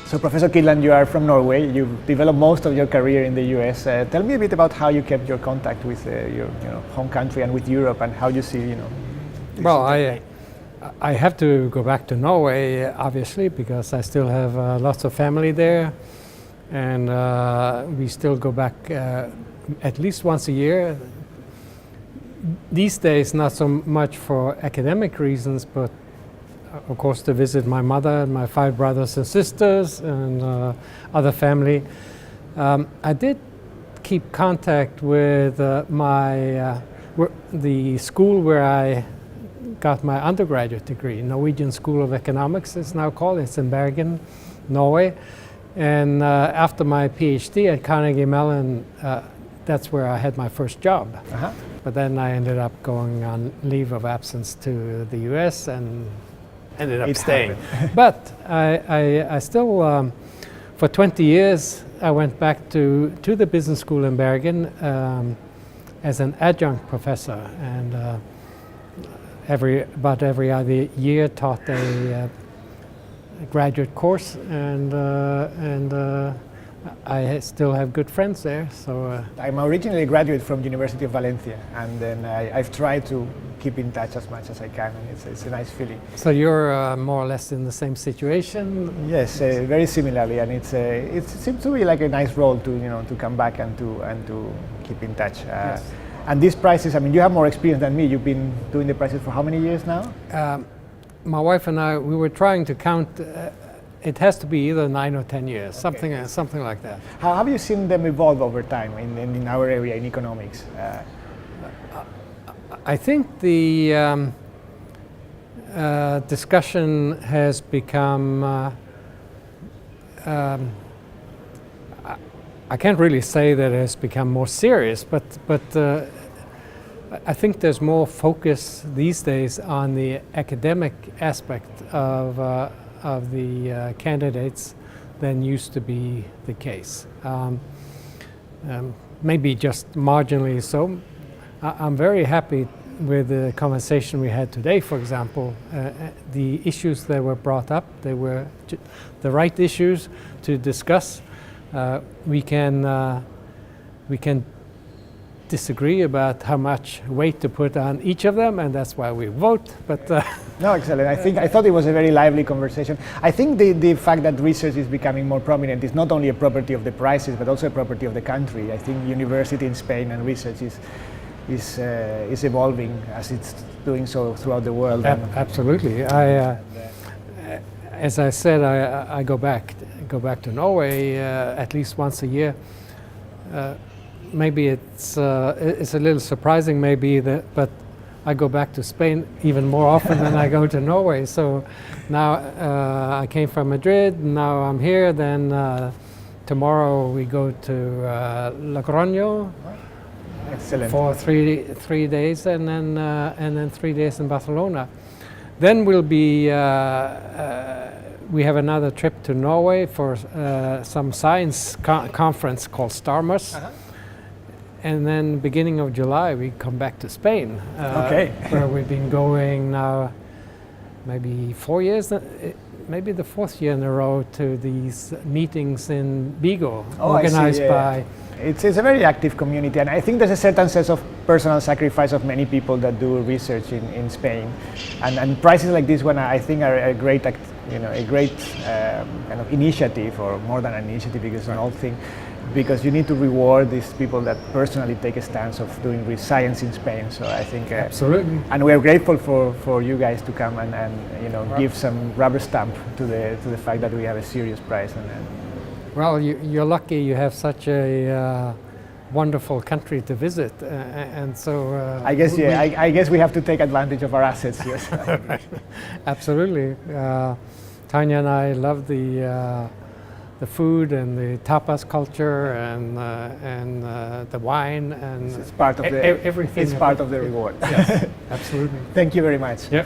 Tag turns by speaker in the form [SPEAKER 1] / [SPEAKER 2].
[SPEAKER 1] So Professor Kydland, you are from Norway. You've developed most of your career in the US. Tell me a bit about how you kept your contact with your home country and with Europe, and how you see
[SPEAKER 2] Well, I have to go back to Norway, obviously, because I still have lots of family there, and we still go back at least once a year. These days, not so much for academic reasons, but of course to visit my mother and my 5 brothers and sisters and other family. I did keep contact with the school where I got my undergraduate degree, Norwegian School of Economics it's now called. It's in Bergen, Norway. And after my PhD at Carnegie Mellon, that's where I had my first job.
[SPEAKER 1] Uh-huh.
[SPEAKER 2] But then I ended up going on leave of absence to the US and ended up staying. But I still, for 20 years, I went back to the business school in Bergen as an adjunct professor, and about every other year taught a graduate course, and I still have good friends there. So
[SPEAKER 1] I'm originally a graduate from University of Valencia, and then I've tried to keep in touch as much as I can, and it's a nice feeling.
[SPEAKER 2] So you're more or less in the same situation?
[SPEAKER 1] Yes, very similarly, and it seems to be like a nice role to come back and to keep in touch.
[SPEAKER 2] Yes.
[SPEAKER 1] And these prizes, I mean, you have more experience than me. You've been doing the prizes for how many years now?
[SPEAKER 2] My wife and I, we were trying to count. It has to be either 9 or 10 years,
[SPEAKER 1] Okay.
[SPEAKER 2] something like that.
[SPEAKER 1] How have you seen them evolve over time in our area, in economics?
[SPEAKER 2] I think the discussion has become, I can't really say that it has become more serious, but I think there's more focus these days on the academic aspect of the candidates than used to be the case. Maybe just marginally so. I'm very happy with the conversation we had today, for example. The issues that were brought up, they were the right issues to discuss. We can disagree about how much weight to put on each of them, and that's why we vote. But
[SPEAKER 1] no, excellent. I thought it was a very lively conversation. I think the fact that research is becoming more prominent is not only a property of the prizes, but also a property of the country. I think university in Spain and research is evolving as it's doing so throughout the world.
[SPEAKER 2] Absolutely. As I said, I go back to Norway at least once a year. Maybe it's a little surprising, but I go back to Spain even more often than I go to Norway. So now I came from Madrid. Now I'm here. Then tomorrow we go to Logroño.
[SPEAKER 1] Excellent.
[SPEAKER 2] For three days, and then 3 days in Barcelona. Then we'll be. We have another trip to Norway for some science conference called Starmus.
[SPEAKER 1] Uh-huh.
[SPEAKER 2] And then beginning of July we come back to Spain, where we've been going now maybe 4 years, maybe the 4th year in a row, to these meetings in Vigo, organized by.
[SPEAKER 1] It's a very active community, and I think there's a certain sense of personal sacrifice of many people that do research in Spain, and prizes like this one I think are a great kind of initiative, or more than an initiative, because it's an old thing. Because you need to reward these people that personally take a stance of doing science in Spain. So I think
[SPEAKER 2] absolutely,
[SPEAKER 1] and we are grateful for you guys to come and give some rubber stamp to the fact that we have a serious prize.
[SPEAKER 2] Well, you're lucky you have such a wonderful country to visit, and so
[SPEAKER 1] I guess we have to take advantage of our assets. Yes,
[SPEAKER 2] absolutely. Tanya and I love the food and the tapas culture and the wine, and
[SPEAKER 1] it's part of everything. It's part of the reward.
[SPEAKER 2] Yes, absolutely.
[SPEAKER 1] Thank you very much.
[SPEAKER 2] Yep.